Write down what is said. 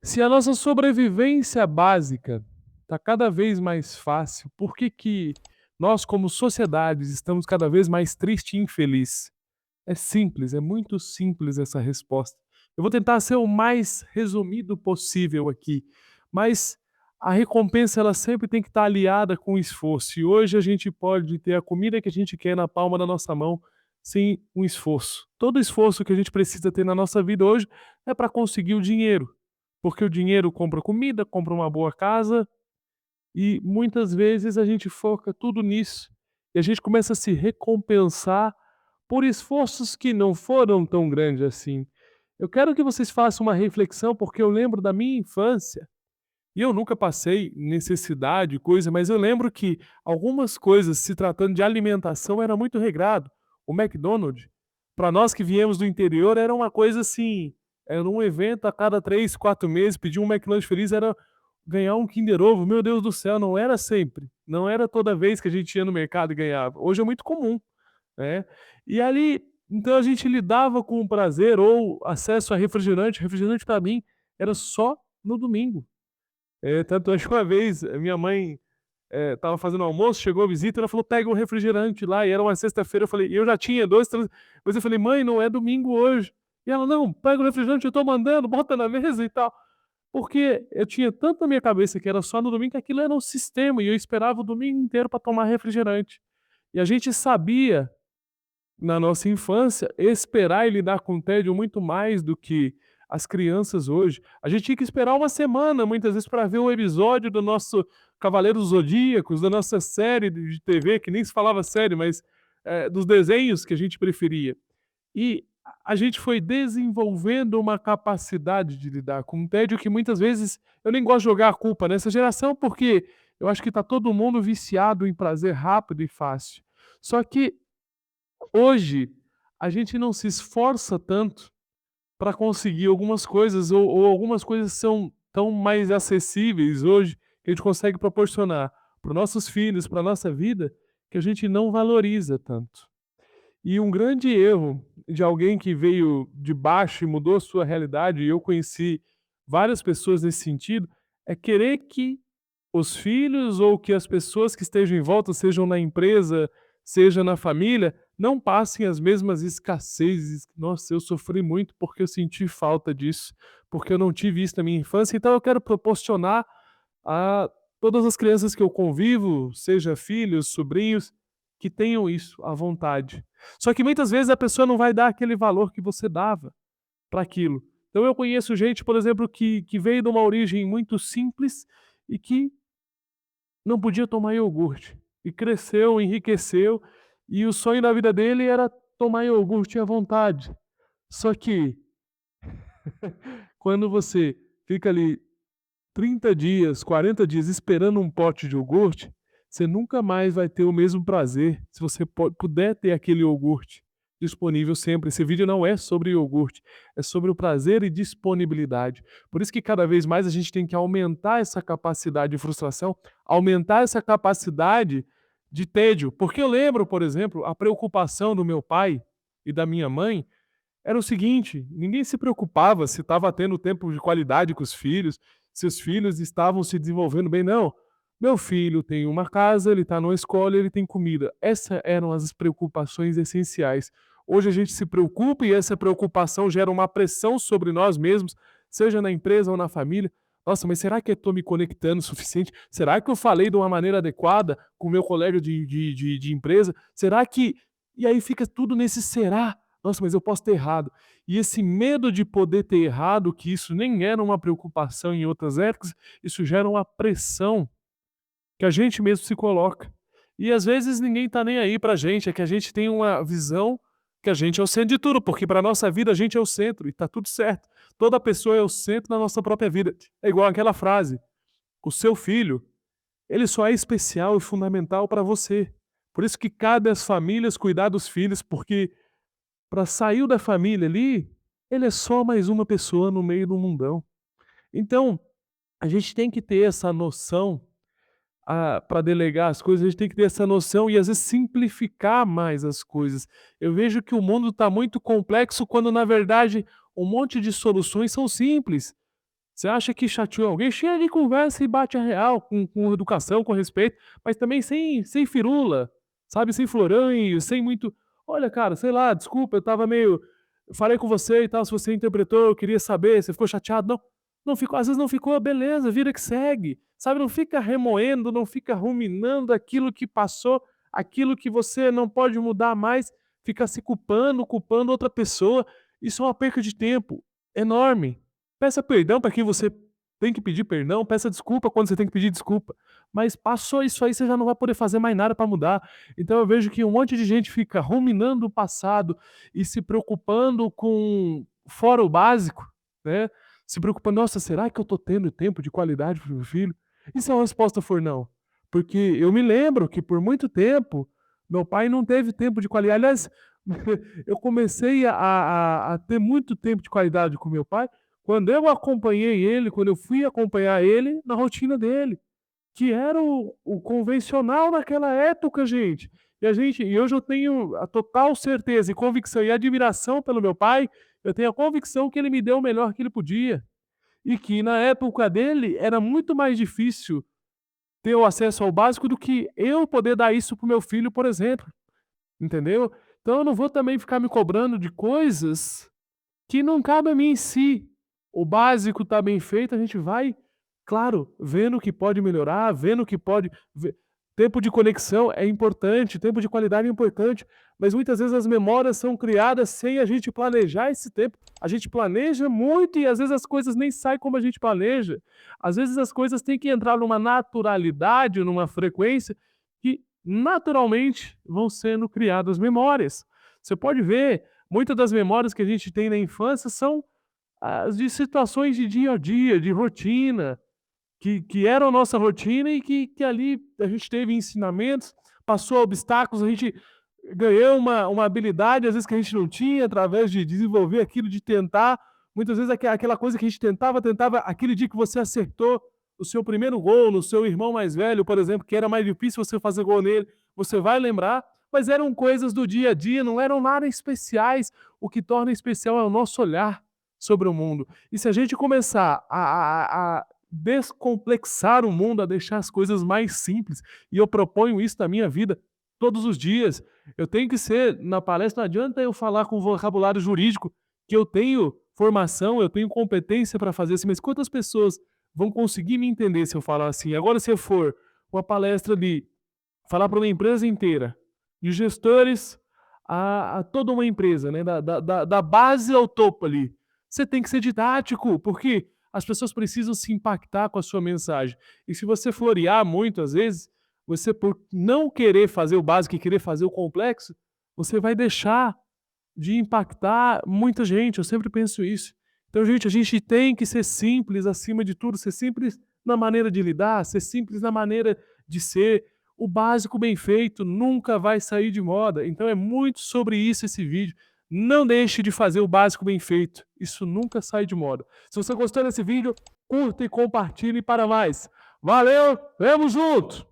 Se a nossa sobrevivência básica está cada vez mais fácil, por que que nós, como sociedades, estamos cada vez mais triste e infeliz? É simples, é muito simples essa resposta. Eu vou tentar ser o mais resumido possível aqui, mas a recompensa ela sempre tem que estar aliada com o esforço. E hoje a gente pode ter a comida que a gente quer na palma da nossa mão sem um esforço. Todo esforço que a gente precisa ter na nossa vida hoje é para conseguir o dinheiro, porque o dinheiro compra comida, compra uma boa casa e muitas vezes a gente foca tudo nisso e a gente começa a se recompensar por esforços que não foram tão grandes assim. Eu quero que vocês façam uma reflexão, porque eu lembro da minha infância e eu nunca passei necessidade, coisa, mas eu lembro que algumas coisas, se tratando de alimentação, era muito regrado. O McDonald's, para nós que viemos do interior, era uma coisa assim, era um evento a cada 3, 4 meses, pedir um McLanche feliz era ganhar um Kinder Ovo, meu Deus do céu, não era sempre, não era toda vez que a gente ia no mercado e ganhava. Hoje é muito comum, né. E ali, então a gente lidava com o prazer ou acesso a refrigerante para mim era só no domingo. Tanto é que uma vez minha mãe, estava fazendo almoço, chegou a visita, ela falou: "Pega um refrigerante lá", e era uma sexta-feira, eu falei e eu já tinha 2, 3 mas eu falei: "Mãe, não é domingo hoje". E ela: "Não, pega o refrigerante, eu tô mandando, bota na mesa e tal". Porque eu tinha tanto na minha cabeça que era só no domingo, que aquilo era um sistema, e eu esperava o domingo inteiro para tomar refrigerante. E a gente sabia na nossa infância, esperar e lidar com o tédio muito mais do que as crianças hoje. A gente tinha que esperar uma semana, muitas vezes, para ver um episódio do nosso Cavaleiros Zodíacos, da nossa série de TV, que nem se falava série, mas, dos desenhos que a gente preferia. E a gente foi desenvolvendo uma capacidade de lidar com o tédio que muitas vezes eu nem gosto de jogar a culpa nessa geração, porque eu acho que está todo mundo viciado em prazer rápido e fácil. Só que hoje, a gente não se esforça tanto para conseguir algumas coisas ou algumas coisas são tão mais acessíveis hoje, que a gente consegue proporcionar para os nossos filhos, pra nossa vida, que a gente não valoriza tanto. E um grande erro de alguém que veio de baixo e mudou sua realidade, e eu conheci várias pessoas nesse sentido, é querer que os filhos ou que as pessoas que estejam em volta, sejam na empresa, seja na família, não passem as mesmas escassezes. Nossa, eu sofri muito porque eu senti falta disso, porque eu não tive isso na minha infância, então eu quero proporcionar a todas as crianças que eu convivo, seja filhos, sobrinhos, que tenham isso à vontade. Só que muitas vezes a pessoa não vai dar aquele valor que você dava para aquilo. Então eu conheço gente, por exemplo, que veio de uma origem muito simples e que não podia tomar iogurte. E cresceu, enriqueceu, e o sonho da vida dele era tomar iogurte à vontade. Só que quando você fica ali 30 dias, 40 dias esperando um pote de iogurte, você nunca mais vai ter o mesmo prazer se você puder ter aquele iogurte disponível sempre. Esse vídeo não é sobre iogurte, é sobre o prazer e disponibilidade. Por isso que cada vez mais a gente tem que aumentar essa capacidade de frustração, aumentar essa capacidade de tédio. Porque eu lembro, por exemplo, a preocupação do meu pai e da minha mãe era o seguinte: ninguém se preocupava se estava tendo tempo de qualidade com os filhos, se os filhos estavam se desenvolvendo bem, não. Meu filho tem uma casa, ele está numa escola, ele tem comida. Essas eram as preocupações essenciais. Hoje a gente se preocupa e essa preocupação gera uma pressão sobre nós mesmos, seja na empresa ou na família. Nossa, mas será que eu estou me conectando o suficiente? Será que eu falei de uma maneira adequada com o meu colega de empresa? Será que. E aí fica tudo nesse será. Nossa, mas eu posso ter errado. E esse medo de poder ter errado, que isso nem era uma preocupação em outras épocas, isso gera uma pressão que a gente mesmo se coloca. E às vezes ninguém está nem aí pra gente, é que a gente tem uma visão que a gente é o centro de tudo, porque para nossa vida a gente é o centro e tá tudo certo. Toda pessoa é o centro da nossa própria vida. É igual aquela frase: o seu filho, ele só é especial e fundamental para você. Por isso que cabe às famílias cuidar dos filhos, porque para sair da família ali, ele é só mais uma pessoa no meio do mundão. Então, a gente tem que ter essa noção, para delegar as coisas, a gente tem que ter essa noção e às vezes simplificar mais as coisas. Eu vejo que o mundo está muito complexo quando na verdade um monte de soluções são simples. Você acha que chateou alguém? Chega e conversa e bate a real, com educação, com respeito, mas também sem firula, sabe, sem floranho, sem muito: "Olha, cara, sei lá, desculpa, eu estava meio falei com você e tal, se você interpretou, eu queria saber, você ficou chateado?". Não, não ficou, às vezes não ficou, beleza, vida que segue, sabe, não fica remoendo, não fica ruminando aquilo que passou, aquilo que você não pode mudar mais, fica se culpando, culpando outra pessoa, isso é uma perca de tempo enorme. Peça perdão para quem você tem que pedir perdão, peça desculpa quando você tem que pedir desculpa, mas passou isso aí, você já não vai poder fazer mais nada para mudar. Então eu vejo que um monte de gente fica ruminando o passado e se preocupando com fora o básico, né, se preocupando: "Nossa, será que eu tô tendo tempo de qualidade para o meu filho?". E se a resposta for não? Porque eu me lembro que por muito tempo, meu pai não teve tempo de qualidade. Aliás, eu comecei a ter muito tempo de qualidade com meu pai quando eu acompanhei ele, quando eu fui acompanhar ele na rotina dele, que era o convencional naquela época, gente. E hoje eu tenho a total certeza e convicção e admiração pelo meu pai, eu tenho a convicção que ele me deu o melhor que ele podia, e que na época dele era muito mais difícil ter o acesso ao básico do que eu poder dar isso para o meu filho, por exemplo, entendeu? Então eu não vou também ficar me cobrando de coisas que não cabe a mim em si. O básico está bem feito, a gente vai, claro, vendo o que pode melhorar, vendo o que pode ve tempo de conexão é importante, tempo de qualidade é importante, mas muitas vezes as memórias são criadas sem a gente planejar esse tempo. A gente planeja muito e às vezes as coisas nem saem como a gente planeja. Às vezes as coisas têm que entrar numa naturalidade, numa frequência que naturalmente vão sendo criadas memórias. Você pode ver, muitas das memórias que a gente tem na infância são as de situações de dia a dia, de rotina, que eram nossa rotina e que ali a gente teve ensinamentos, passou obstáculos, a gente ganhou uma habilidade, às vezes, que a gente não tinha, através de desenvolver aquilo, de tentar. Muitas vezes aquela coisa que a gente tentava, aquele dia que você acertou o seu primeiro gol no seu irmão mais velho, por exemplo, que era mais difícil você fazer gol nele, você vai lembrar, mas eram coisas do dia a dia, não eram nada especiais. O que torna especial é o nosso olhar sobre o mundo. E se a gente começar a descomplexar o mundo, a deixar as coisas mais simples, e eu proponho isso na minha vida todos os dias. Eu tenho que ser, na palestra, não adianta eu falar com vocabulário jurídico, que eu tenho formação, eu tenho competência para fazer assim, mas quantas pessoas vão conseguir me entender se eu falar assim? Agora, se eu for uma palestra de falar para uma empresa inteira, de gestores a toda uma empresa, né, da base ao topo ali. Você tem que ser didático, porque as pessoas precisam se impactar com a sua mensagem. E se você florear muito, às vezes, você por não querer fazer o básico e querer fazer o complexo, você vai deixar de impactar muita gente, eu sempre penso isso. Então, gente, a gente tem que ser simples acima de tudo, ser simples na maneira de lidar, ser simples na maneira de ser. O básico bem feito nunca vai sair de moda, então é muito sobre isso esse vídeo. Não deixe de fazer o básico bem feito, isso nunca sai de moda. Se você gostou desse vídeo, curta e compartilhe para mais. Valeu, tamo junto!